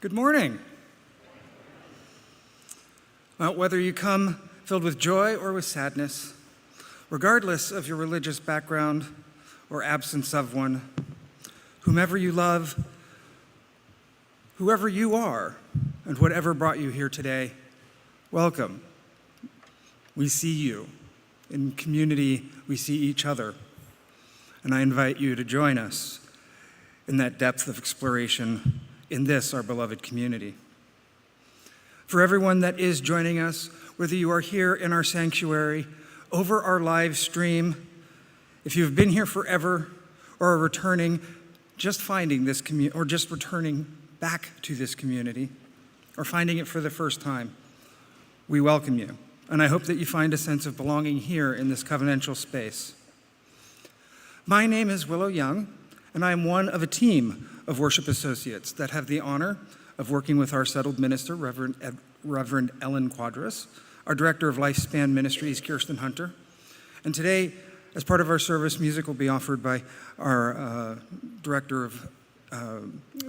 Good morning. Whether you come filled with joy or with sadness, regardless of your religious background or absence of one, whomever you love, whoever you are, and whatever brought you here today, welcome. We see you. In community, we see each other. And I invite you to join us in that depth of exploration in this, our beloved community. For everyone that is joining us, whether you are here in our sanctuary, over our live stream, if you've been here forever or are returning, just finding this community, or just returning back to this community, or finding it for the first time, we welcome you. And I hope that you find a sense of belonging here in this covenantal space. My name is Willow Young, and I am one of a team of worship associates that have the honor of working with our settled minister, Reverend Ellen Quadras, our director of Lifespan Ministries, Kirsten Hunter. And today, as part of our service, music will be offered by our director of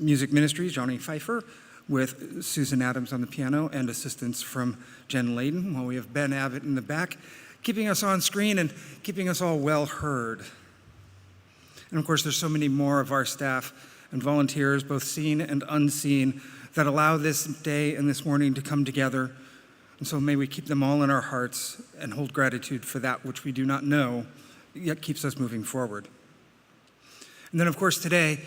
music ministries, Jonny Peiffer, with Susan Adams on the piano and assistance from Jen Leyden, while we have Ben Abbott in the back, keeping us on screen and keeping us all well heard. And of course, there's so many more of our staff and volunteers, both seen and unseen, that allow this day and this morning to come together. And so may we keep them all in our hearts and hold gratitude for that which we do not know, yet keeps us moving forward. And then, of course, today,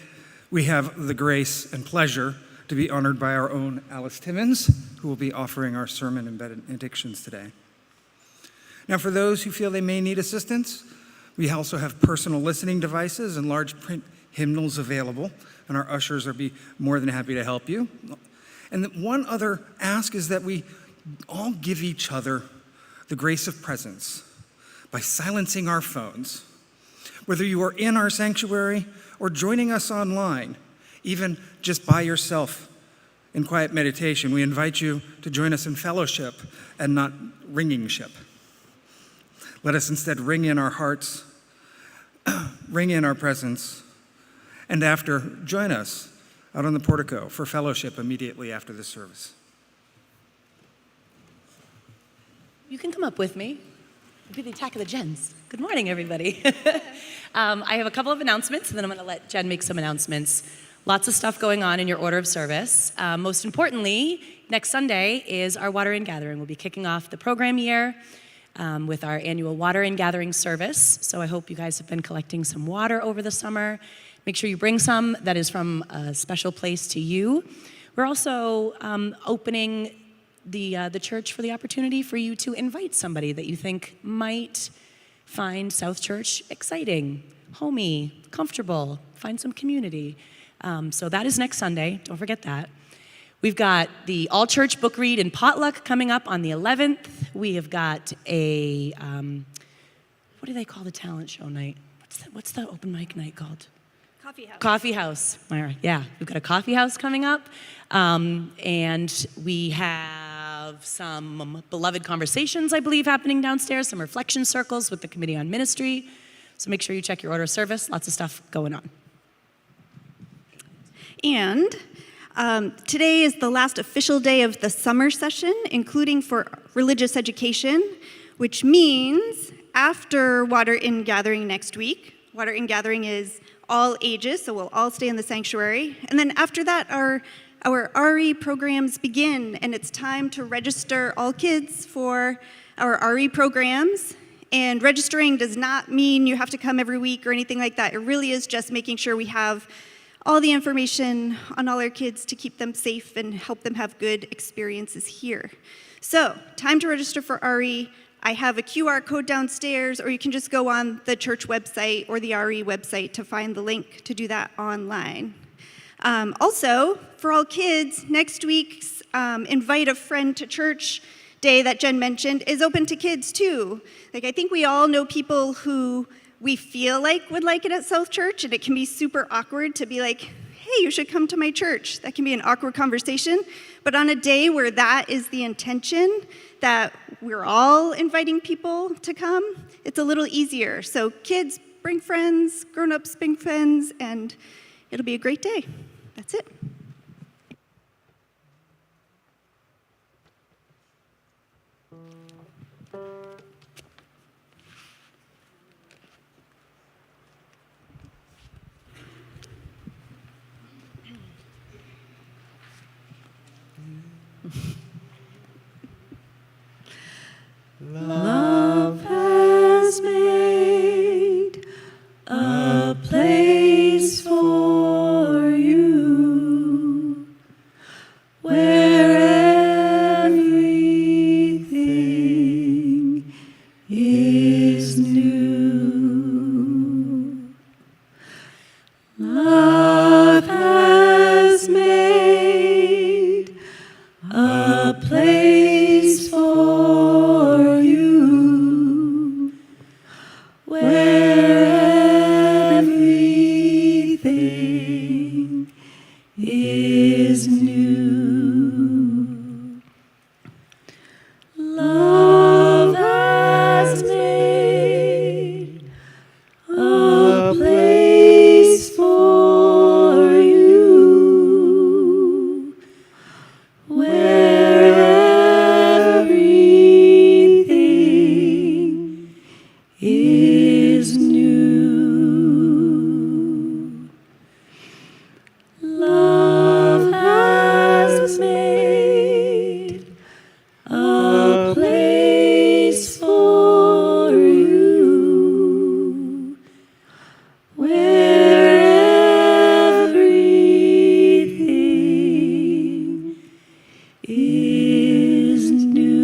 we have the grace and pleasure to be honored by our own Alice Timmins, who will be offering our sermon and benedictions today. Now, for those who feel they may need assistance, we also have personal listening devices and large print hymnals available, and our ushers will be more than happy to help you. And one other ask is that we all give each other the grace of presence by silencing our phones. Whether you are in our sanctuary or joining us online, even just by yourself in quiet meditation, we invite you to join us in fellowship and not ringing ship. Let us instead ring in our hearts, ring in our presence, and after, join us out on the portico for fellowship immediately after this service. You can come up with me. It'll be the attack of the gens. Good morning, everybody. I have a couple of announcements, and then I'm going to let Jen make some announcements. Lots of stuff going on in your order of service. Most importantly, next Sunday is our Water In Gathering. We'll be kicking off the program year with our annual Water In Gathering service. So I hope you guys have been collecting some water over the summer. Make sure you bring some that is from a special place to you. We're also opening the church for the opportunity for you to invite somebody that you think might find South Church exciting, homey, comfortable, find some community. So that is next Sunday. Don't forget that. We've got the all-church book read and potluck coming up on the 11th. We have got a, what do they call the talent show night? What's the open mic night called? Coffee house. Coffee house. All right. Yeah, we've got a coffee house coming up. And we have some beloved conversations, I believe, happening downstairs, some reflection circles with the Committee on Ministry. So make sure you check your order of service. Lots of stuff going on. And today is the last official day of the summer session, including for religious education, which means after Water In Gathering next week, Water In Gathering is all ages, so we'll all stay in the sanctuary. And then after that, our RE programs begin, and it's time to register all kids for our RE programs. And registering does not mean you have to come every week or anything like that. It really is just making sure we have all the information on all our kids to keep them safe and help them have good experiences here. So, time to register for RE. I have a QR code downstairs, or you can just go on the church website or the RE website to find the link to do that online. Also, for all kids, next week's Invite a Friend to Church Day that Jen mentioned is open to kids too. Like, I think we all know people who we feel like would like it at South Church, and it can be super awkward to be like, hey, you should come to my church. That can be an awkward conversation. But on a day where that is the intention, that we're all inviting people to come, it's a little easier. So kids, bring friends, grown-ups, bring friends, and it'll be a great day. That's it. Love has made a place for you where everything is new. Love has made a place for you where everything is new. Love has made a place for you where everything is new. Love has made a place for you where everything is new.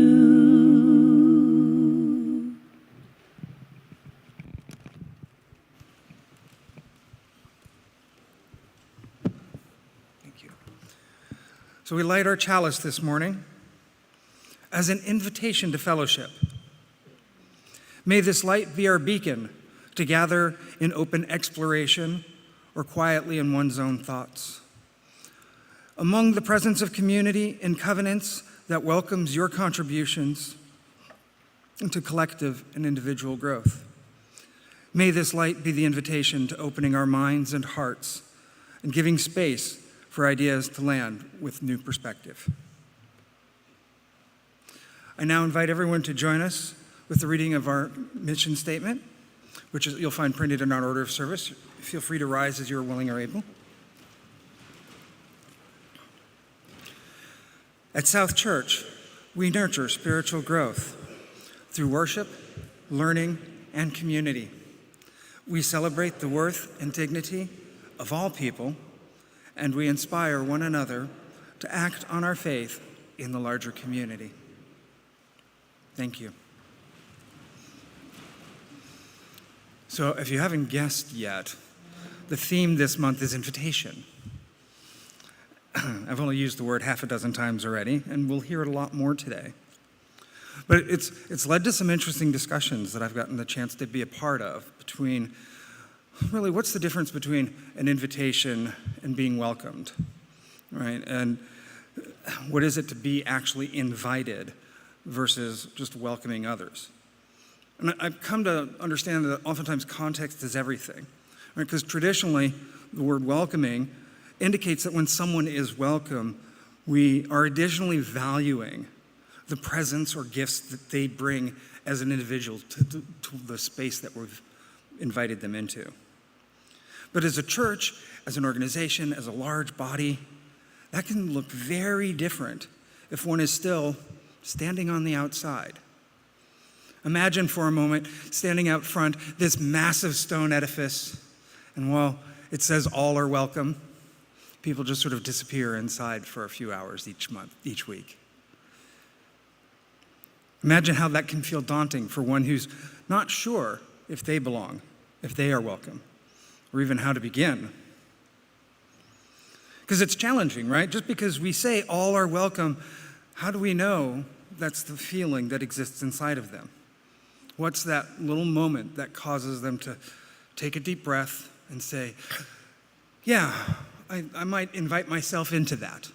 Thank you. So we light our chalice this morning as an invitation to fellowship. May this light be our beacon to gather in open exploration or quietly in one's own thoughts. Among the presence of community in covenants that welcomes your contributions into collective and individual growth. May this light be the invitation to opening our minds and hearts and giving space for ideas to land with new perspective. I now invite everyone to join us with the reading of our mission statement, which you'll find printed in our order of service. Feel free to rise as you're willing or able. At South Church, we nurture spiritual growth through worship, learning, and community. We celebrate the worth and dignity of all people, and we inspire one another to act on our faith in the larger community. Thank you. So if you haven't guessed yet, the theme this month is invitation. I've only used the word half a dozen times already, and we'll hear it a lot more today. But it's led to some interesting discussions that I've gotten the chance to be a part of between, really, what's the difference between an invitation and being welcomed, right? And what is it to be actually invited versus just welcoming others? And I've come to understand that oftentimes context is everything, right? Because traditionally, the word welcoming indicates that when someone is welcome, we are additionally valuing the presence or gifts that they bring as an individual to the space that we've invited them into. But as a church, as an organization, as a large body, that can look very different if one is still standing on the outside. Imagine for a moment standing out front, this massive stone edifice, and while it says all are welcome, people just sort of disappear inside for a few hours each week. Imagine how that can feel daunting for one who's not sure if they belong, if they are welcome, or even how to begin. Because it's challenging, right? Just because we say all are welcome, how do we know that's the feeling that exists inside of them? What's that little moment that causes them to take a deep breath and say, yeah, I might invite myself into that,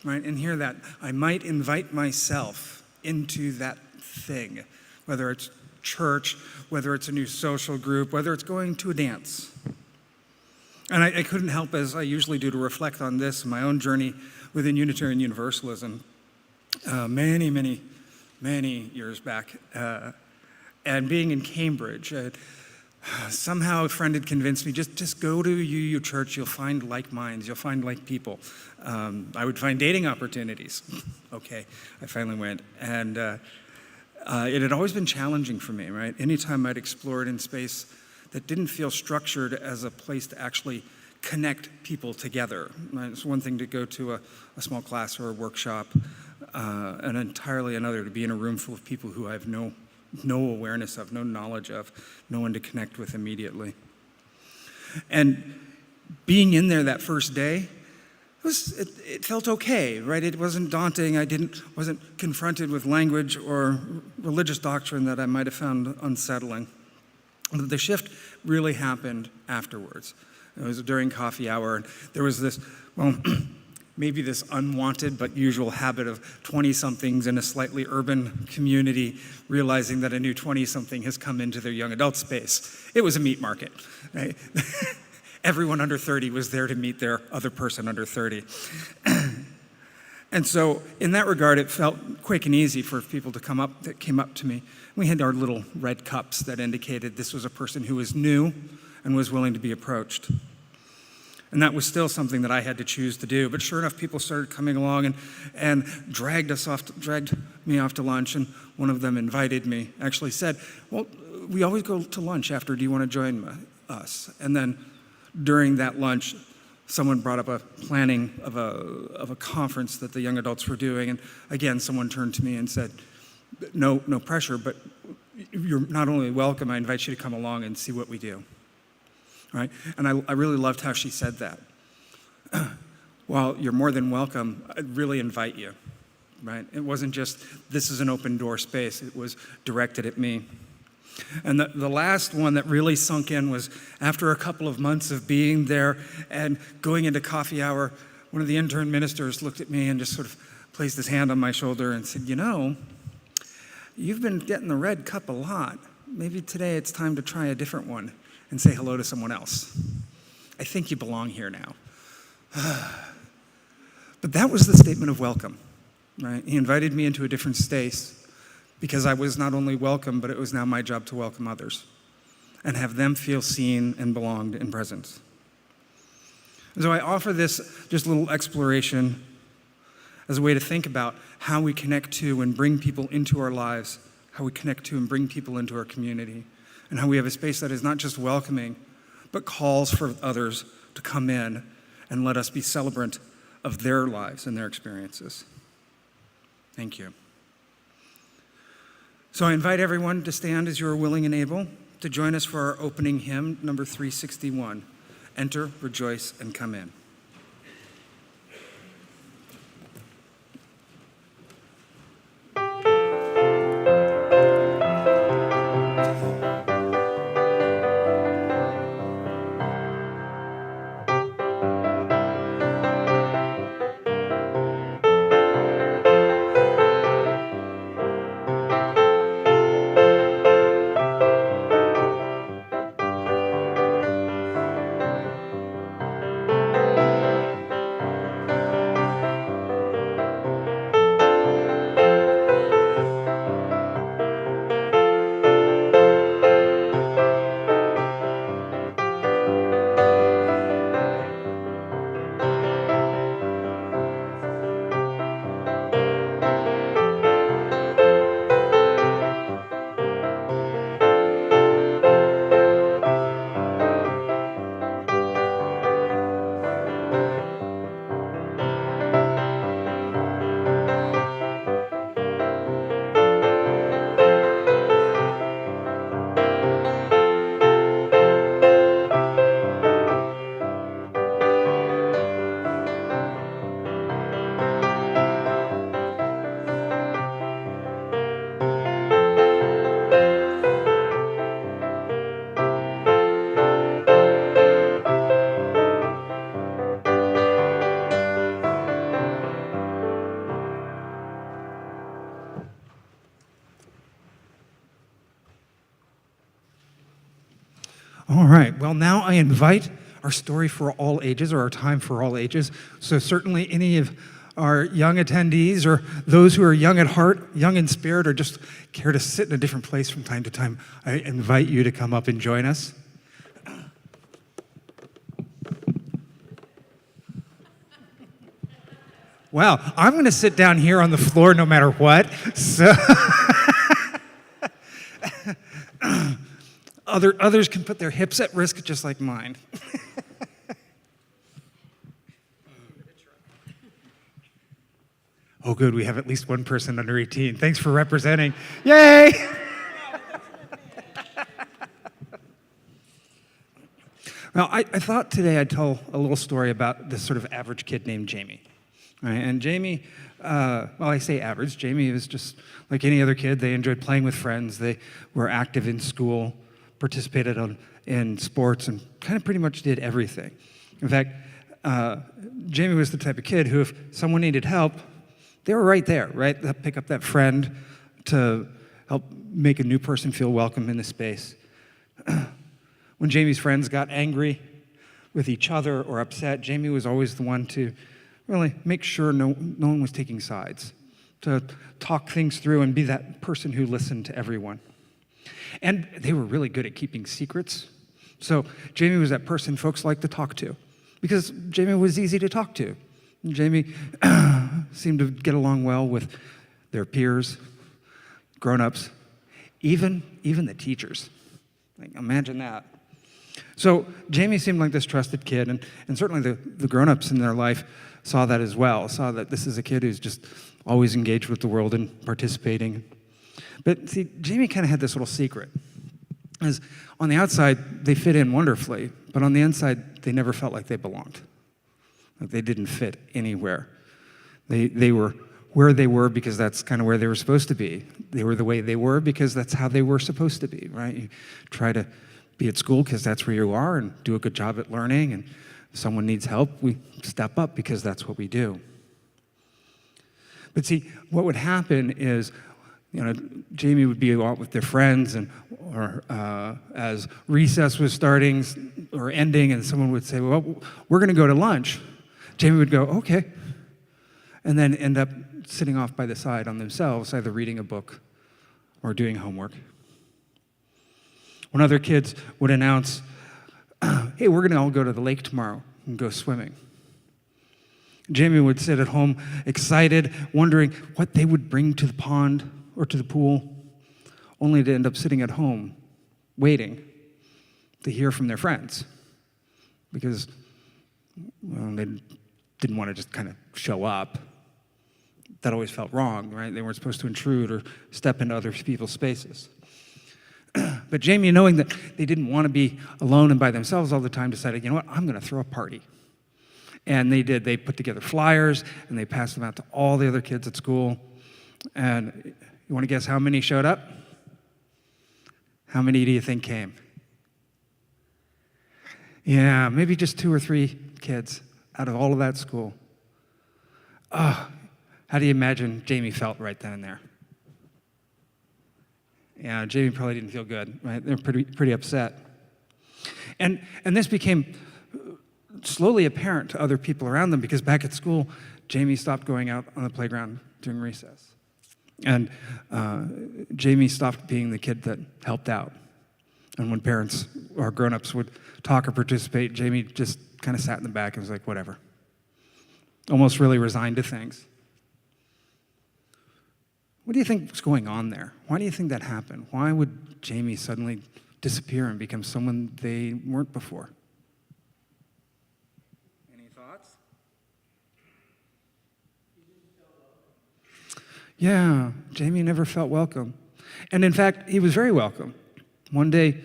right? And hear that. I might invite myself into that thing, whether it's church, whether it's a new social group, whether it's going to a dance. And I couldn't help, as I usually do, to reflect on this, my own journey within Unitarian Universalism many years back. And being in Cambridge, somehow a friend had convinced me, just go to UU Church, you'll find like minds, you'll find like people. I would find dating opportunities. okay, I finally went. And it had always been challenging for me, right? Anytime I'd explored in space that didn't feel structured as a place to actually connect people together. Right? It's one thing to go to a small class or a workshop, and entirely another to be in a room full of people who I have no awareness of, no knowledge of, no one to connect with immediately. And being in there that first day, it felt okay, right? It wasn't daunting. I wasn't confronted with language or religious doctrine that I might have found unsettling. But the shift really happened afterwards. It was during coffee hour, and there was this, well, maybe this unwanted but usual habit of 20-somethings in a slightly urban community realizing that a new 20-something has come into their young adult space. It was a meat market, right? Everyone under 30 was there to meet their other person under 30. And so in that regard, it felt quick and easy for people that came up to me. We had our little red cups that indicated this was a person who was new and was willing to be approached. And that was still something that I had to choose to do. But sure enough, people started coming along and dragged me off to lunch. And one of them invited me, actually said, well, we always go to lunch after. Do you want to join us? And then during that lunch, someone brought up a planning of a conference that the young adults were doing. And again, someone turned to me and said, no pressure, but you're not only welcome, I invite you to come along and see what we do. Right? And I really loved how she said that. While you're more than welcome, I'd really invite you. Right? It wasn't just, this is an open door space. It was directed at me. And the last one that really sunk in was after a couple of months of being there and going into coffee hour, one of the intern ministers looked at me and just sort of placed his hand on my shoulder and said, you know, you've been getting the red cup a lot. Maybe today it's time to try a different one and say hello to someone else. I think you belong here now. But that was the statement of welcome, right? He invited me into a different space because I was not only welcome, but it was now my job to welcome others and have them feel seen and belonged in presence. And so I offer this just little exploration as a way to think about how we connect to and bring people into our lives, how we connect to and bring people into our community, and how we have a space that is not just welcoming, but calls for others to come in and let us be celebrant of their lives and their experiences. Thank you. So I invite everyone to stand as you are willing and able to join us for our opening hymn, number 361, Enter, Rejoice, and Come In. All right, well, now I invite our story for all ages, or our time for all ages. So certainly any of our young attendees or those who are young at heart, young in spirit, or just care to sit in a different place from time to time, I invite you to come up and join us. Well, I'm going to sit down here on the floor no matter what. So others can put their hips at risk just like mine. Oh, good. We have at least one person under 18. Thanks for representing. Yay! Well, I thought today I'd tell a little story about this sort of average kid named Jamie. Right? And Jamie, well, I say average. Jamie was just like any other kid. They enjoyed playing with friends. They were active in school, participated in sports, and kind of pretty much did everything. In fact, Jamie was the type of kid who, if someone needed help, they were right there, right? They'd pick up that friend to help make a new person feel welcome in the space. When Jamie's friends got angry with each other or upset, Jamie was always the one to really make sure no one was taking sides, to talk things through and be that person who listened to everyone. And they were really good at keeping secrets. So Jamie was that person folks liked to talk to because Jamie was easy to talk to. Jamie seemed to get along well with their peers, grown-ups, even the teachers. Like, imagine that. So Jamie seemed like this trusted kid, and certainly the grown-ups in their life saw that as well, saw that this is a kid who's just always engaged with the world and participating. But see, Jamie kind of had this little secret. As on the outside, they fit in wonderfully, but on the inside, they never felt like they belonged. Like they didn't fit anywhere. They were where they were because that's kind of where they were supposed to be. They were the way they were because that's how they were supposed to be, right? You try to be at school because that's where you are and do a good job at learning, and if someone needs help, we step up because that's what we do. But see, what would happen is, Jamie would be out with their friends, or as recess was starting or ending, and someone would say, well, we're going to go to lunch. Jamie would go, okay, and then end up sitting off by the side on themselves, either reading a book or doing homework. When other kids would announce, hey, we're going to all go to the lake tomorrow and go swimming, Jamie would sit at home excited, wondering what they would bring to the pond or to the pool, only to end up sitting at home waiting to hear from their friends because they didn't want to just kind of show up. That always felt wrong, right? They weren't supposed to intrude or step into other people's spaces. But Jamie, knowing that they didn't want to be alone and by themselves all the time, decided, you know what, I'm going to throw a party. And they did. They put together flyers, and they passed them out to all the other kids at school. And you want to guess how many showed up? How many do you think came? Yeah, maybe just 2 or 3 kids out of all of that school. Oh, how do you imagine Jamie felt right then and there? Yeah, Jamie probably didn't feel good, right? They were pretty upset. And this became slowly apparent to other people around them because back at school, Jamie stopped going out on the playground during recess. And Jamie stopped being the kid that helped out. And when parents or grown-ups would talk or participate, Jamie just kind of sat in the back and was like, whatever. Almost really resigned to things. What do you think was going on there? Why do you think that happened? Why would Jamie suddenly disappear and become someone they weren't before? Any thoughts? Yeah, Jamie never felt welcome. And in fact, he was very welcome. One day,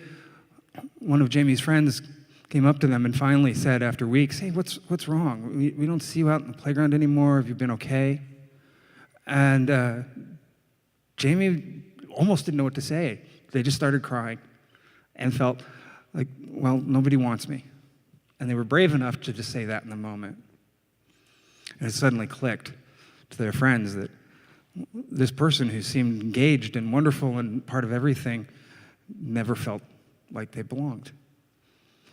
one of Jamie's friends came up to them and finally said after weeks, hey, what's wrong? We don't see you out in the playground anymore. Have you been okay? And Jamie almost didn't know what to say. They just started crying and felt like, well, nobody wants me. And they were brave enough to just say that in the moment. And it suddenly clicked to their friends that this person who seemed engaged and wonderful and part of everything never felt like they belonged.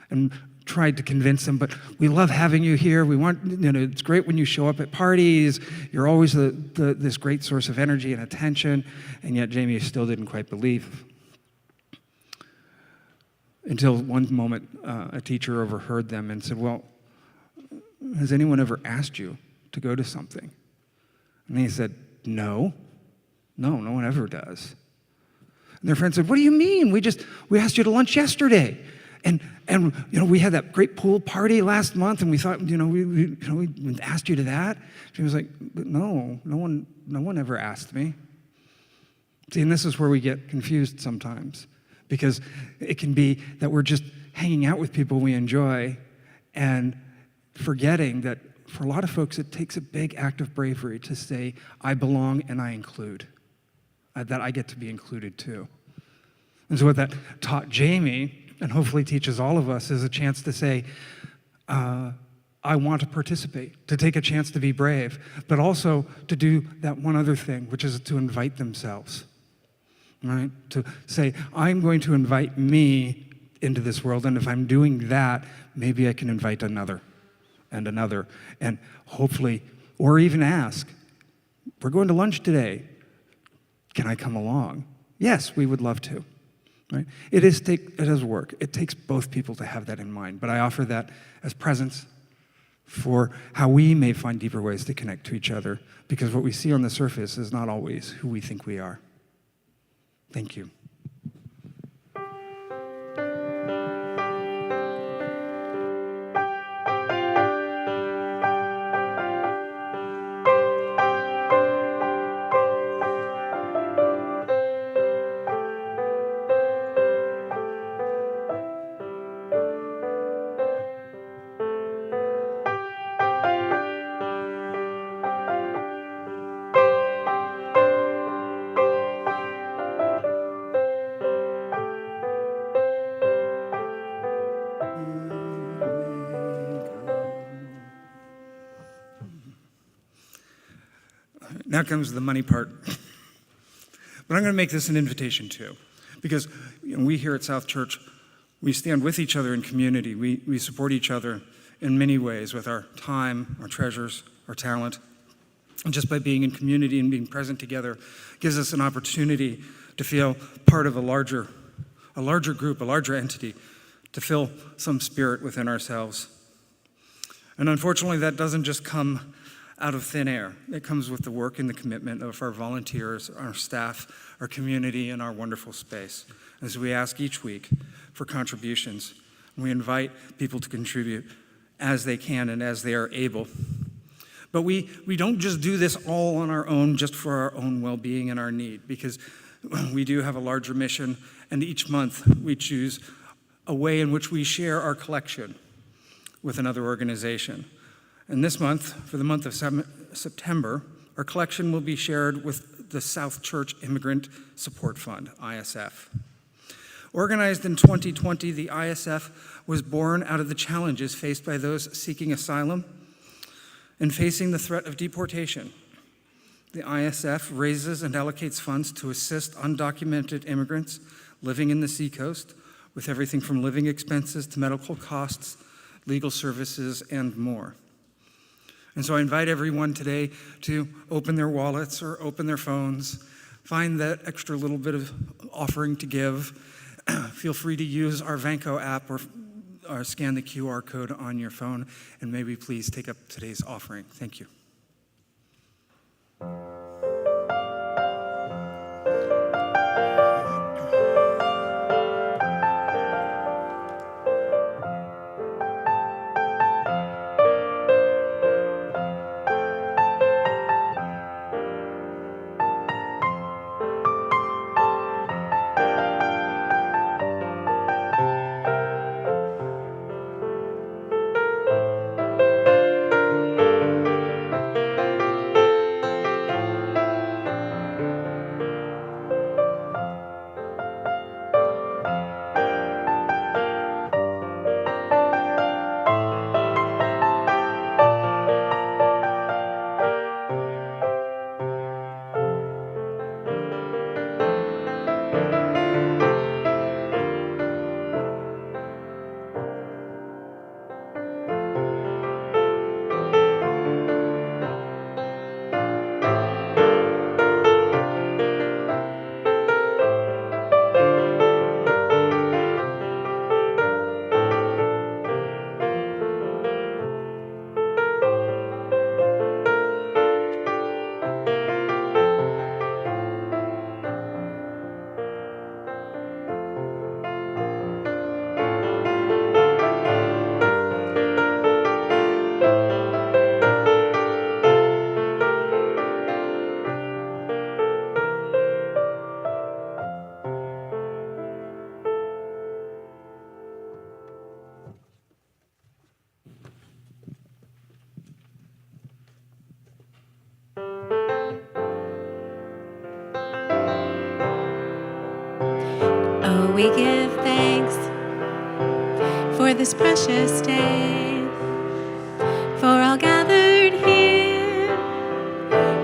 And tried to convince them, but we love having you here. We want, it's great when you show up at parties. You're always this great source of energy and attention. And yet Jamie still didn't quite believe. Until one moment, a teacher overheard them and said, well, has anyone ever asked you to go to something? And he said, no one ever does. And their friend said, what do you mean? We asked you to lunch yesterday. And we had that great pool party last month, and we thought, we asked you to that. She was like, but no one ever asked me. See, and this is where we get confused sometimes, because it can be that we're just hanging out with people we enjoy and forgetting that for a lot of folks, it takes a big act of bravery to say, I belong and I include, that I get to be included too. And so what that taught Jamie, and hopefully teaches all of us, is a chance to say, I want to participate, to take a chance to be brave, but also to do that one other thing, which is to invite themselves, right? To say, I'm going to invite me into this world, and if I'm doing that, maybe I can invite another, and hopefully, or even ask, we're going to lunch today, can I come along? Yes, we would love to. Right? It is work. It takes both people to have that in mind, but I offer that as presence for how we may find deeper ways to connect to each other, because what we see on the surface is not always who we think we are. Thank you. Now comes the money part. But I'm going to make this an invitation too, because we here at South Church, we stand with each other in community. We support each other in many ways with our time, our treasures, our talent. And just by being in community and being present together gives us an opportunity to feel part of a larger group, a larger entity, to feel some spirit within ourselves. And unfortunately, that doesn't just come out of thin air. It comes with the work and the commitment of our volunteers, our staff, our community, and our wonderful space. As we ask each week for contributions, we invite people to contribute as they can and as they are able. But we don't just do this all on our own, just for our own well-being and our need, because we do have a larger mission, and each month we choose a way in which we share our collection with another organization. And this month, for the month of September, our collection will be shared with the South Church Immigrant Support Fund, ISF. Organized in 2020, the ISF was born out of the challenges faced by those seeking asylum and facing the threat of deportation. The ISF raises and allocates funds to assist undocumented immigrants living in the Seacoast with everything from living expenses to medical costs, legal services, and more. And so I invite everyone today to open their wallets or open their phones, find that extra little bit of offering to give. Feel free to use our Vanco app or scan the QR code on your phone, and maybe please take up today's offering. Thank you. give thanks for this precious day, for all gathered here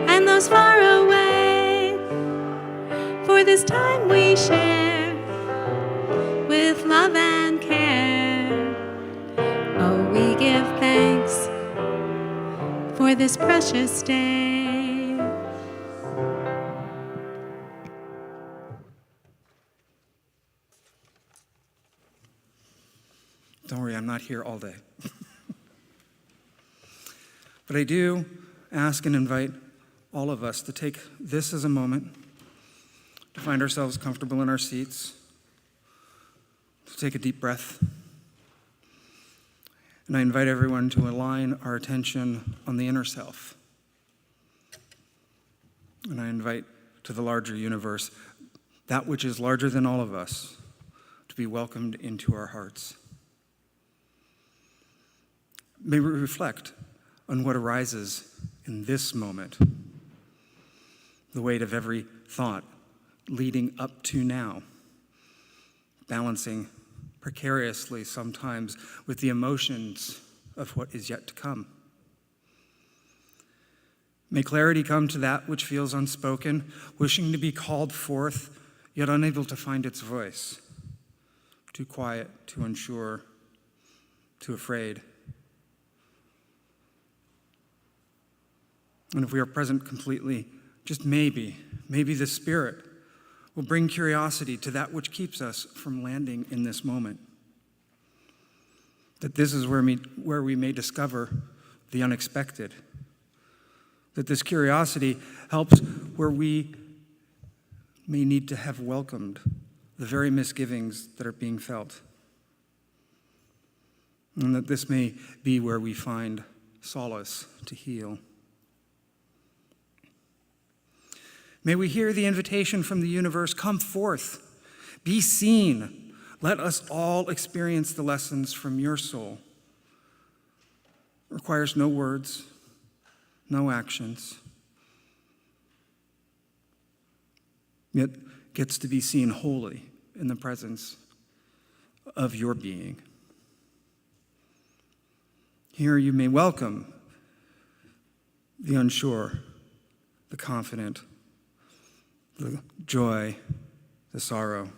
and those far away, for this time we share with love and care. Oh, we give thanks for this precious day. Don't worry, I'm not here all day. But I do ask and invite all of us to take this as a moment to find ourselves comfortable in our seats, to take a deep breath. And I invite everyone to align our attention on the inner self. And I invite to the larger universe, that which is larger than all of us, to be welcomed into our hearts. May we reflect on what arises in this moment, the weight of every thought leading up to now, balancing precariously sometimes with the emotions of what is yet to come. May clarity come to that which feels unspoken, wishing to be called forth, yet unable to find its voice, too quiet, too unsure, too afraid. And if we are present completely, just maybe the Spirit will bring curiosity to that which keeps us from landing in this moment. That this is where we may discover the unexpected. That this curiosity helps where we may need to have welcomed the very misgivings that are being felt. And that this may be where we find solace to heal. May we hear the invitation from the universe, come forth, be seen. Let us all experience the lessons from your soul. It requires no words, no actions, yet gets to be seen wholly in the presence of your being. Here you may welcome the unsure, the confident, the joy, the sorrow.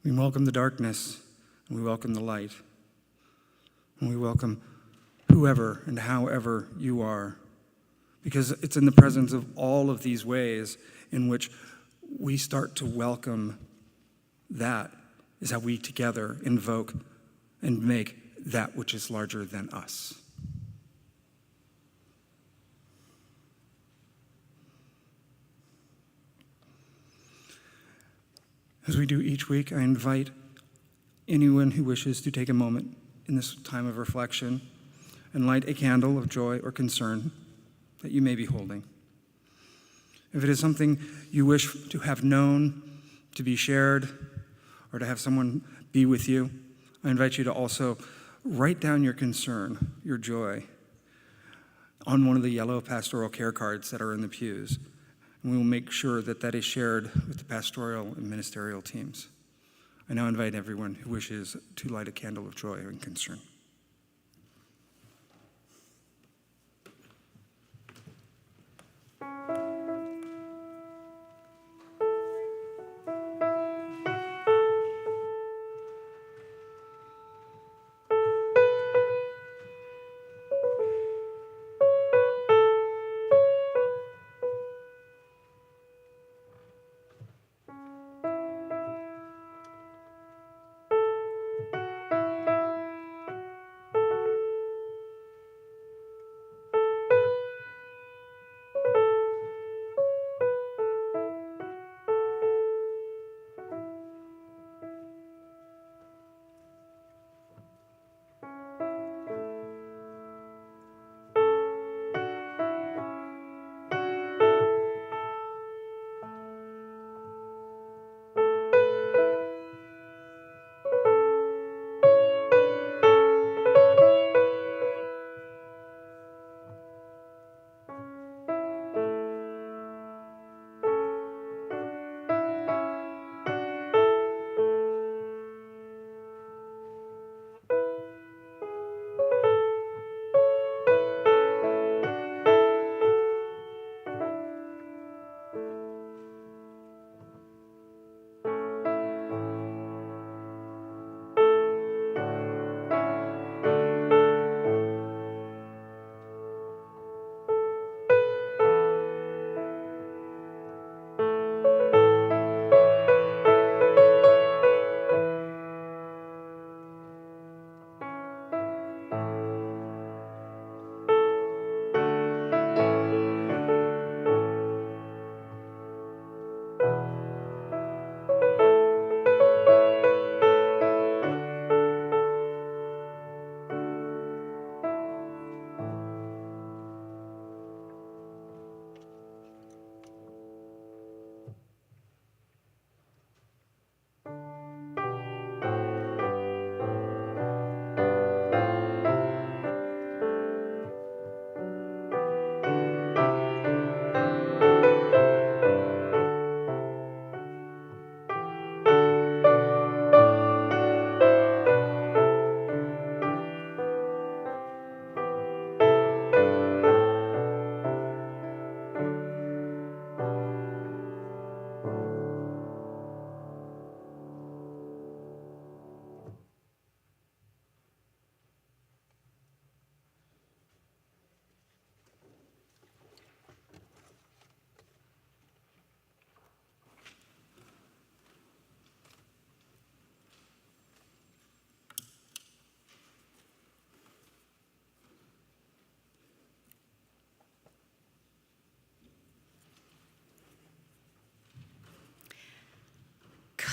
We welcome the darkness, and we welcome the light, and we welcome whoever and however you are, because it's in the presence of all of these ways in which we start to welcome that is how we together invoke and make that which is larger than us. As we do each week, I invite anyone who wishes to take a moment in this time of reflection and light a candle of joy or concern that you may be holding. If it is something you wish to have known, to be shared, or to have someone be with you, I invite you to also write down your concern, your joy, on one of the yellow pastoral care cards that are in the pews. And we will make sure that that is shared with the pastoral and ministerial teams. I now invite everyone who wishes to light a candle of joy and concern.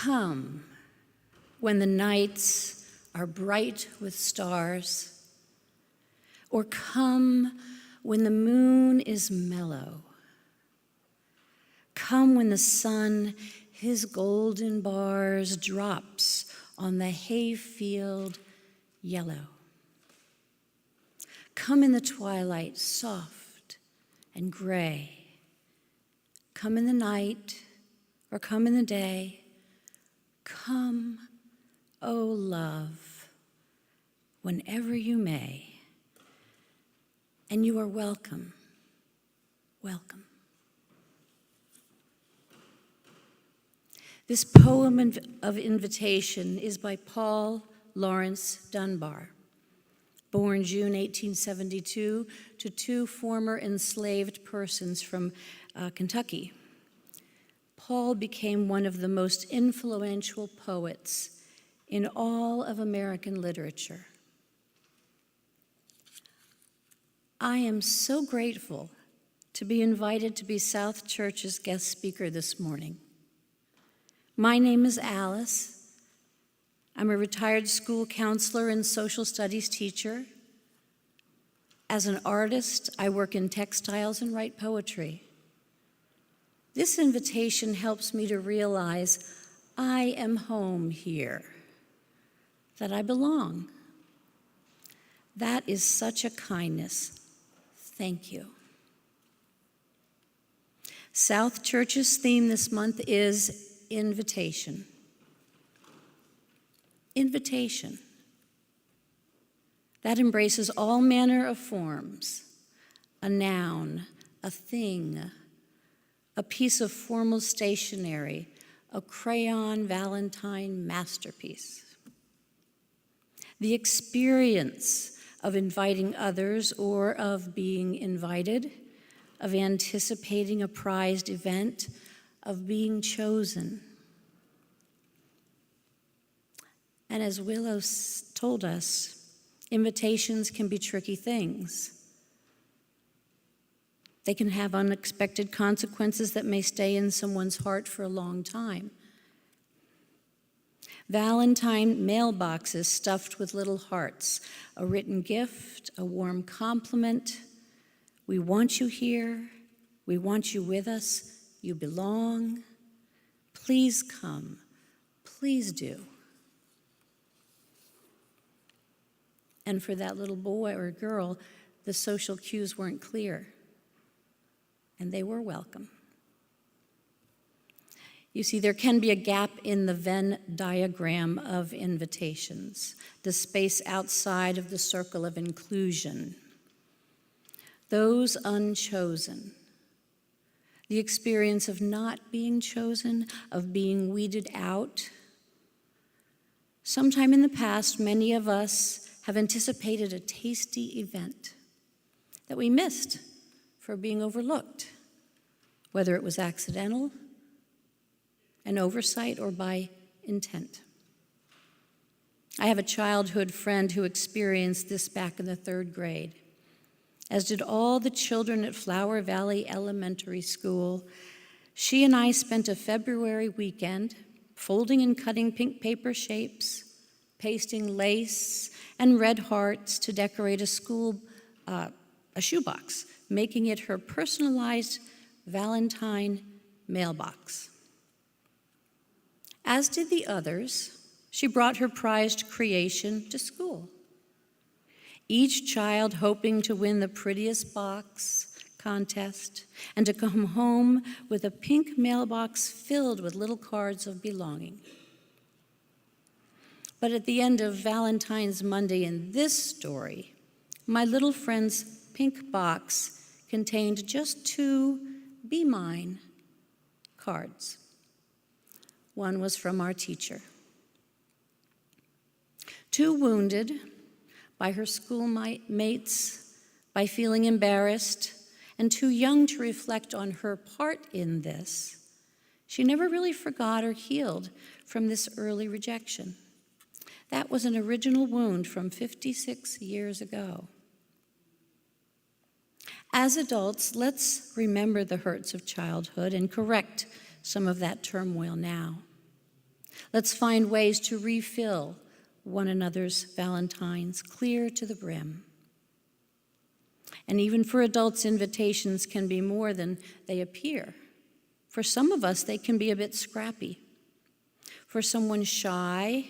Come when the nights are bright with stars, or come when the moon is mellow. Come when the sun, his golden bars, drops on the hayfield yellow. Come in the twilight, soft and gray. Come in the night, or come in the day. Come, O love, whenever you may. And you are welcome, welcome. This poem of invitation is by Paul Lawrence Dunbar, born June 1872 to two former enslaved persons from Kentucky. Paul became one of the most influential poets in all of American literature. I am so grateful to be invited to be South Church's guest speaker this morning. My name is Alice. I'm a retired school counselor and social studies teacher. As an artist, I work in textiles and write poetry. This invitation helps me to realize I am home here, that I belong. That is such a kindness. Thank you. South Church's theme this month is invitation. Invitation. That embraces all manner of forms: a noun, a thing, a piece of formal stationery, a crayon Valentine masterpiece. The experience of inviting others or of being invited, of anticipating a prized event, of being chosen. And as Willow told us, invitations can be tricky things. They can have unexpected consequences that may stay in someone's heart for a long time. Valentine mailboxes stuffed with little hearts, a written gift, a warm compliment. We want you here. We want you with us. You belong. Please come. Please do. And for that little boy or girl, the social cues weren't clear, and they were welcome. You see, there can be a gap in the Venn diagram of invitations, the space outside of the circle of inclusion. Those unchosen, the experience of not being chosen, of being weeded out. Sometime in the past, many of us have anticipated a tasty event that we missed for being overlooked, whether it was accidental, an oversight, or by intent. I have a childhood friend who experienced this back in the 3rd grade, as did all the children at Flower Valley Elementary School. She and I spent a February weekend folding and cutting pink paper shapes, pasting lace and red hearts to decorate a shoebox, making it her personalized Valentine mailbox. As did the others, she brought her prized creation to school. Each child hoping to win the prettiest box contest and to come home with a pink mailbox filled with little cards of belonging. But at the end of Valentine's Monday in this story, my little friend's pink box contained just 2 "Be Mine" cards. One was from our teacher. Too wounded by her schoolmates, by feeling embarrassed, and too young to reflect on her part in this, she never really forgot or healed from this early rejection. That was an original wound from 56 years ago. As adults, let's remember the hurts of childhood and correct some of that turmoil now. Let's find ways to refill one another's Valentines clear to the brim. And even for adults, invitations can be more than they appear. For some of us, they can be a bit scrappy. For someone shy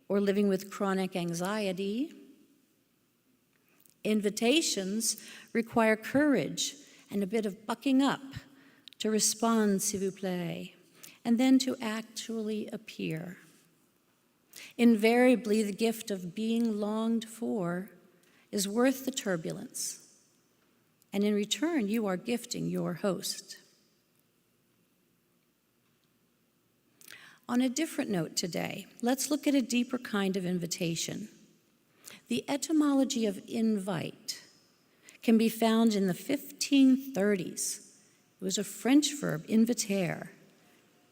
or living with chronic anxiety, invitations require courage and a bit of bucking up to respond, s'il vous plaît, and then to actually appear. Invariably, the gift of being longed for is worth the turbulence, and in return, you are gifting your host. On a different note today, let's look at a deeper kind of invitation. The etymology of invite can be found in the 1530s. It was a French verb, inviter,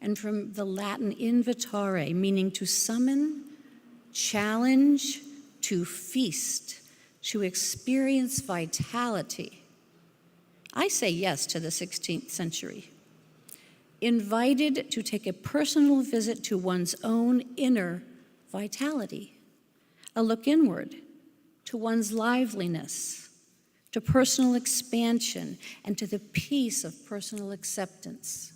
and from the Latin invitare, meaning to summon, challenge, to feast, to experience vitality. I say yes to the 16th century. Invited to take a personal visit to one's own inner vitality, a look inward to one's liveliness, to personal expansion, and to the peace of personal acceptance.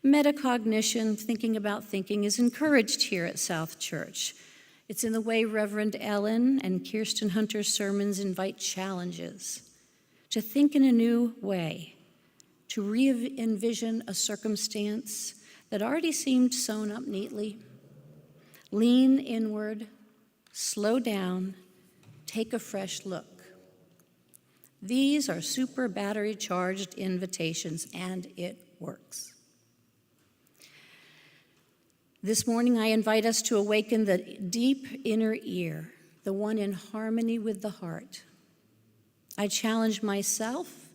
Metacognition, thinking about thinking, is encouraged here at South Church. It's in the way Reverend Ellen and Kirsten Hunter's sermons invite challenges to think in a new way, to re-envision a circumstance that already seemed sewn up neatly, lean inward, slow down, take a fresh look. These are super battery-charged invitations, and it works. This morning, I invite us to awaken the deep inner ear, the one in harmony with the heart. I challenge myself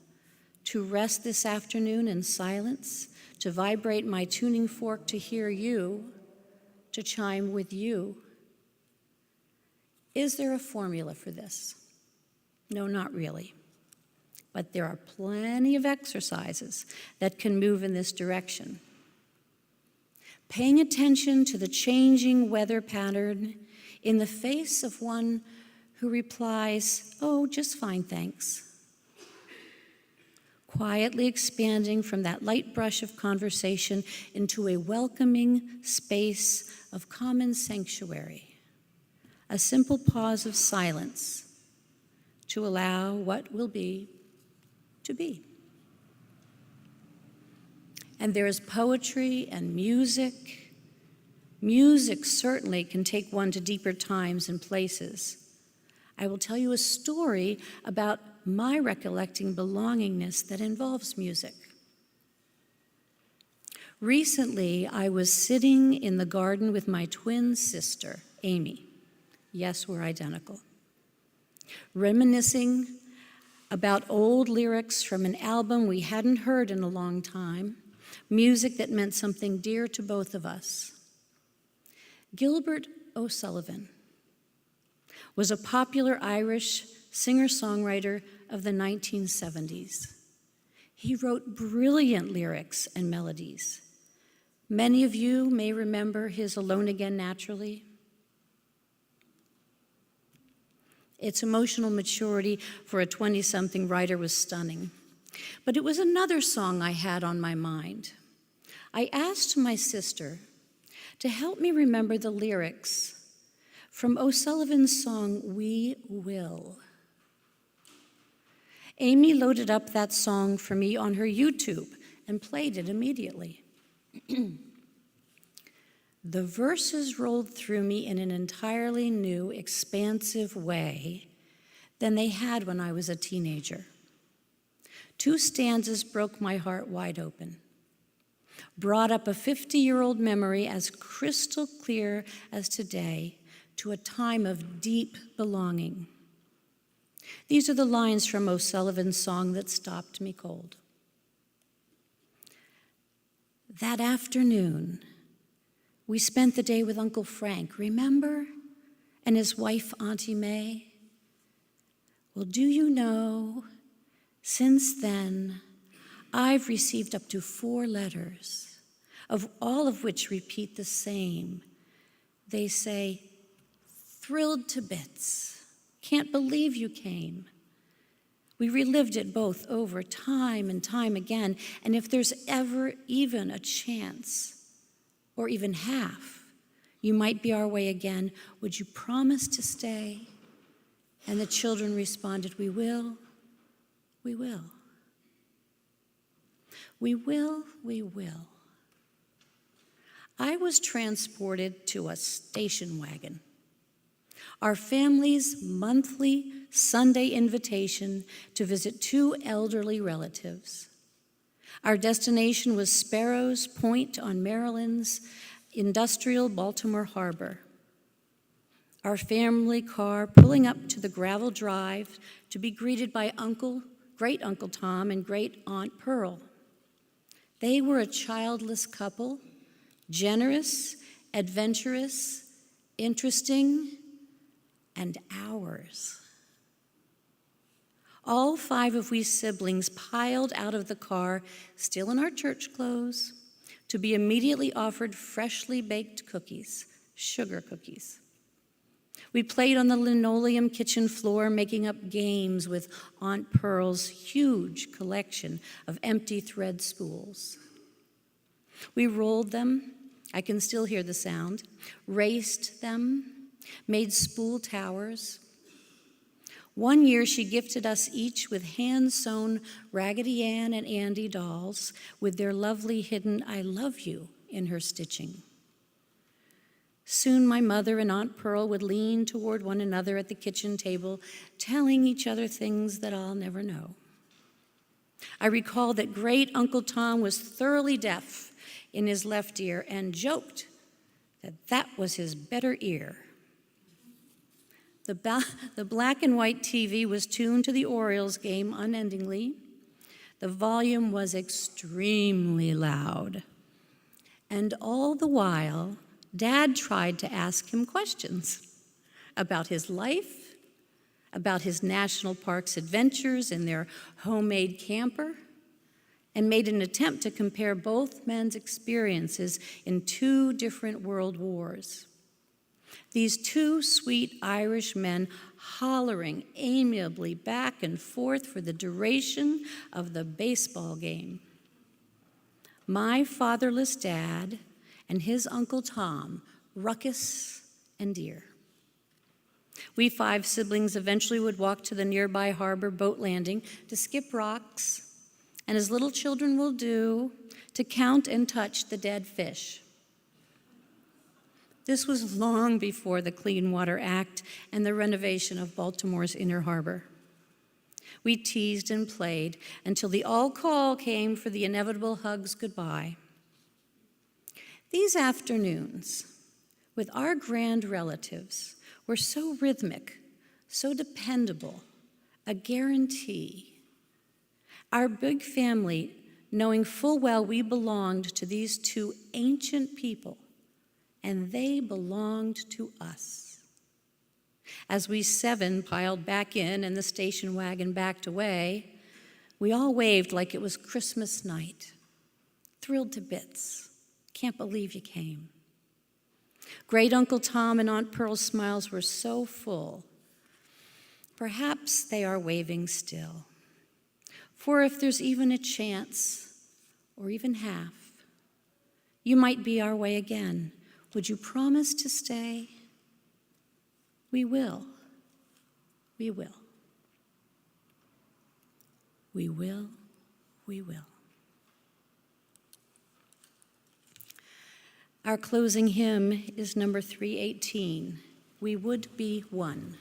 to rest this afternoon in silence, to vibrate my tuning fork to hear you, to chime with you. Is there a formula for this? No, not really. But there are plenty of exercises that can move in this direction. Paying attention to the changing weather pattern in the face of one who replies, "Oh, just fine, thanks." Quietly expanding from that light brush of conversation into a welcoming space of common sanctuary, a simple pause of silence to allow what will be to be. And there is poetry and music. Music certainly can take one to deeper times and places. I will tell you a story about my recollecting belongingness that involves music. Recently, I was sitting in the garden with my twin sister, Amy. Yes, we're identical. Reminiscing about old lyrics from an album we hadn't heard in a long time, music that meant something dear to both of us. Gilbert O'Sullivan was a popular Irish singer-songwriter of the 1970s. He wrote brilliant lyrics and melodies. Many of you may remember his Alone Again Naturally. Its emotional maturity for a 20-something writer was stunning. But it was another song I had on my mind. I asked my sister to help me remember the lyrics from O'Sullivan's song, We Will. Amy loaded up that song for me on her YouTube and played it immediately. The verses rolled through me in an entirely new, expansive way than they had when I was a teenager. 2 stanzas broke my heart wide open, brought up a 50-year-old memory as crystal clear as today to a time of deep belonging. These are the lines from O'Sullivan's song that stopped me cold. That afternoon, we spent the day with Uncle Frank, remember? And his wife, Auntie May. Well, do you know, since then, I've received up to 4 letters of all of which repeat the same. They say, "Thrilled to bits, can't believe you came." We relived it both over time and time again, and if there's ever even a chance, or even half, you might be our way again, would you promise to stay? And the children responded, "We will, we will. We will, we will." I was transported to a station wagon, our family's monthly Sunday invitation to visit 2 elderly relatives. Our destination was Sparrows Point on Maryland's industrial Baltimore Harbor. Our family car pulling up to the gravel drive to be greeted by Great Uncle Tom and Great Aunt Pearl. They were a childless couple, generous, adventurous, interesting, and ours. All 5 of we siblings piled out of the car, still in our church clothes, to be immediately offered freshly baked cookies, sugar cookies. We played on the linoleum kitchen floor, making up games with Aunt Pearl's huge collection of empty thread spools. We rolled them, I can still hear the sound, raced them, made spool towers. One year she gifted us each with hand-sewn Raggedy Ann and Andy dolls with their lovely hidden "I love you" in her stitching. Soon my mother and Aunt Pearl would lean toward one another at the kitchen table, telling each other things that I'll never know. I recall that Great Uncle Tom was thoroughly deaf in his left ear and joked that that was his better ear. The black and white TV was tuned to the Orioles game unendingly. The volume was extremely loud. And all the while, Dad tried to ask him questions about his life, about his national parks adventures in their homemade camper, and made an attempt to compare both men's experiences in 2 different world wars. These 2 sweet Irish men hollering amiably back and forth for the duration of the baseball game. My fatherless dad and his Uncle Tom, ruckus and dear. We 5 siblings eventually would walk to the nearby harbor boat landing to skip rocks, and as little children will do, to count and touch the dead fish. This was long before the Clean Water Act and the renovation of Baltimore's inner harbor. We teased and played until the all-call came for the inevitable hugs goodbye. These afternoons with our grand relatives were so rhythmic, so dependable, a guarantee. Our big family, knowing full well we belonged to these 2 ancient people, and they belonged to us. As we 7 piled back in and the station wagon backed away, we all waved like it was Christmas night. Thrilled to bits. Can't believe you came. Great Uncle Tom and Aunt Pearl's smiles were so full. Perhaps they are waving still. For if there's even a chance, or even half, you might be our way again. Would you promise to stay? We will. We will. We will. We will. Our closing hymn is number 318, "We Would Be One."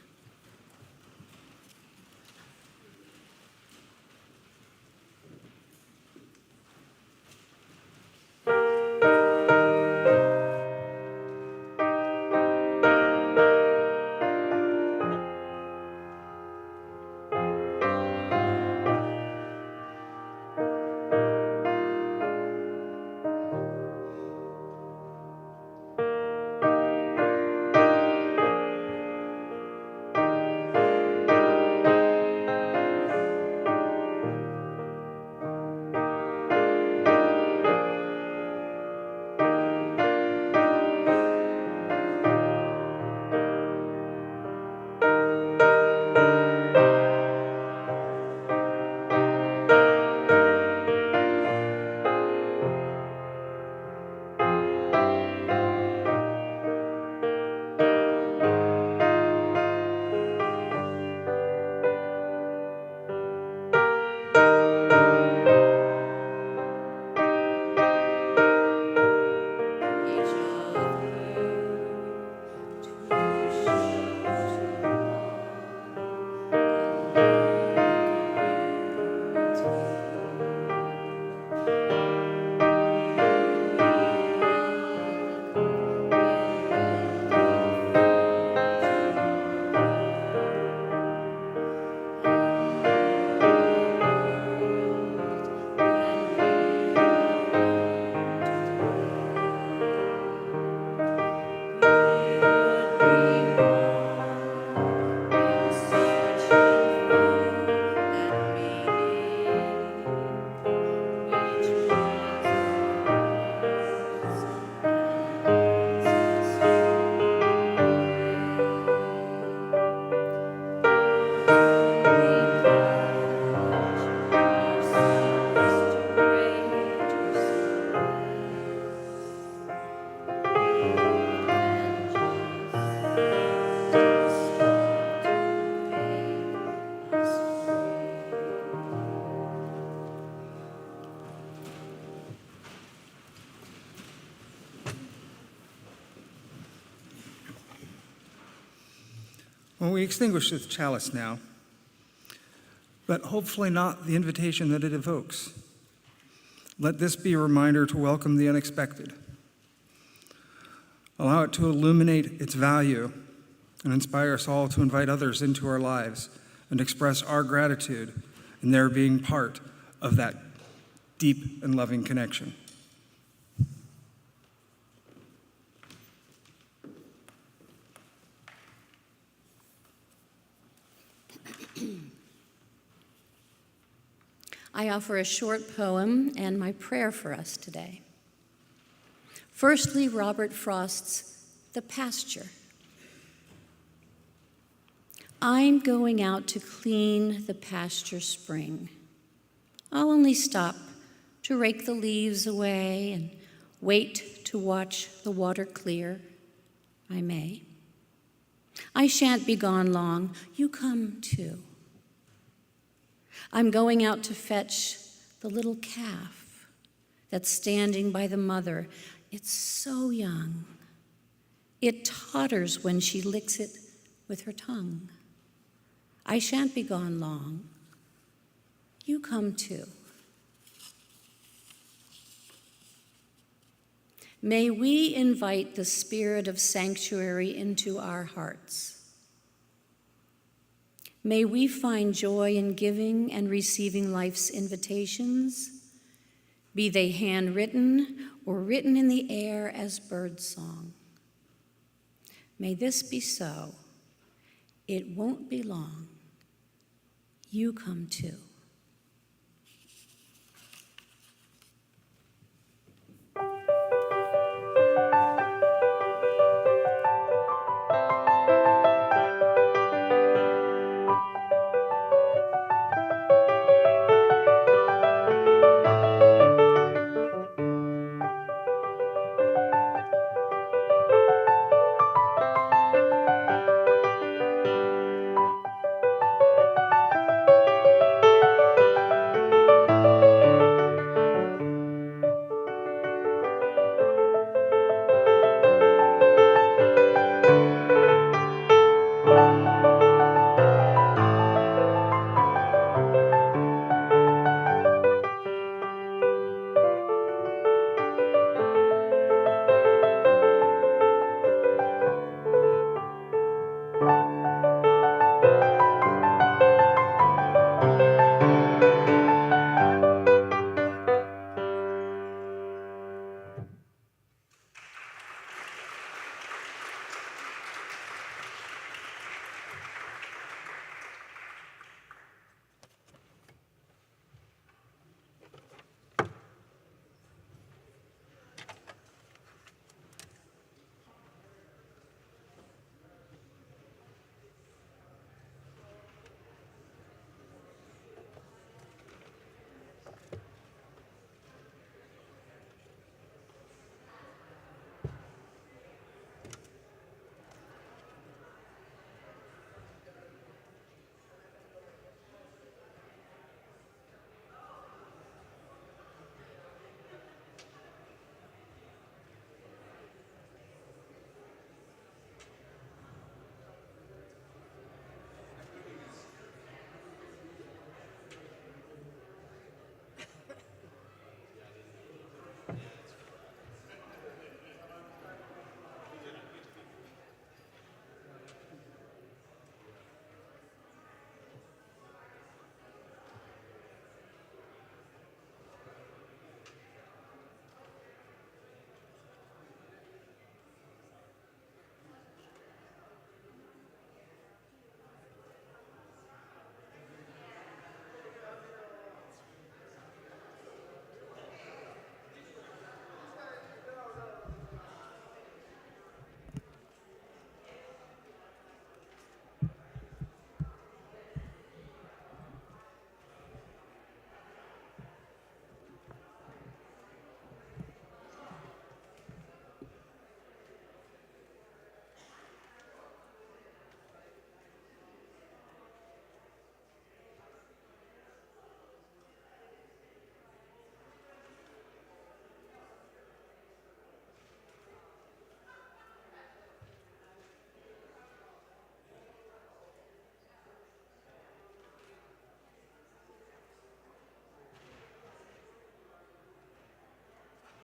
When we extinguish this chalice now, but hopefully not the invitation that it evokes, let this be a reminder to welcome the unexpected. Allow it to illuminate its value and inspire us all to invite others into our lives and express our gratitude in their being part of that deep and loving connection. I offer a short poem and my prayer for us today. Firstly, Robert Frost's The Pasture. I'm going out to clean the pasture spring. I'll only stop to rake the leaves away and wait to watch the water clear. I may. I shan't be gone long. You come too. I'm going out to fetch the little calf that's standing by the mother. It's so young. It totters when she licks it with her tongue. I shan't be gone long. You come too. May we invite the spirit of sanctuary into our hearts. May we find joy in giving and receiving life's invitations, be they handwritten or written in the air as birdsong. May this be so. It won't be long. You come too.